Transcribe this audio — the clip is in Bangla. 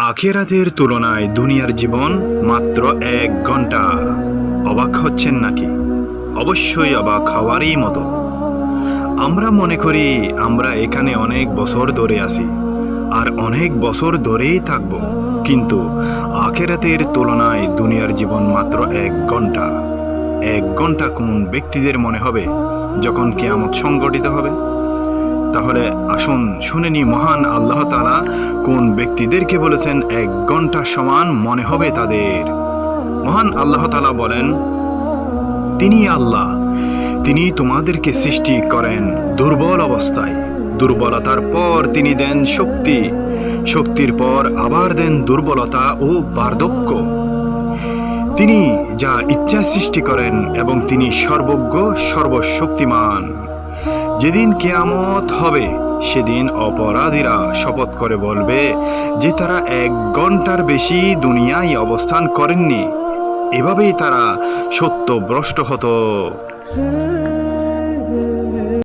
আখিরাতের তুলনায় দুনিয়ার জীবন মাত্র 1 ঘন্টা। অবাক হচ্ছেন নাকি? অবশ্যই অবাক হওয়ারই মতো। আমরা মনে করি আমরা এখানে অনেক বছর ধরে আছি আর অনেক বছর ধরেই থাকব, কিন্তু আখিরাতের তুলনায় দুনিয়ার জীবন মাত্র 1 ঘন্টা। 1 ঘন্টা কোন ব্যক্তিদের মনে হবে যখন কিয়ামত সংঘটিত হবে? তাহলে আসুন শুনে নি মহান আল্লাহ তাআলা কোন ব্যক্তিদেরকে বলেছেন 1 ঘন্টা সমান মনে হবে তাদের। মহান আল্লাহ তাআলা বলেন, তিনি আল্লাহ, তিনি তোমাদেরকে সৃষ্টি করেন দুর্বল অবস্থায়, দুর্বলতার পর তিনি দেন শক্তি, শক্তির পর আবার দেন দুর্বলতা ও বার্ধক্য। তিনি যা ইচ্ছা সৃষ্টি করেন এবং তিনি সর্বজ্ঞ সর্বশক্তিমান। যেদিন কিয়ামত হবে সেদিন অপরাধীরা শপথ করে বলবে যে তারা 1 ঘন্টার বেশি দুনিয়ায় অবস্থান করেননি। এভাবেই তারা সত্যভ্রষ্ট হতো।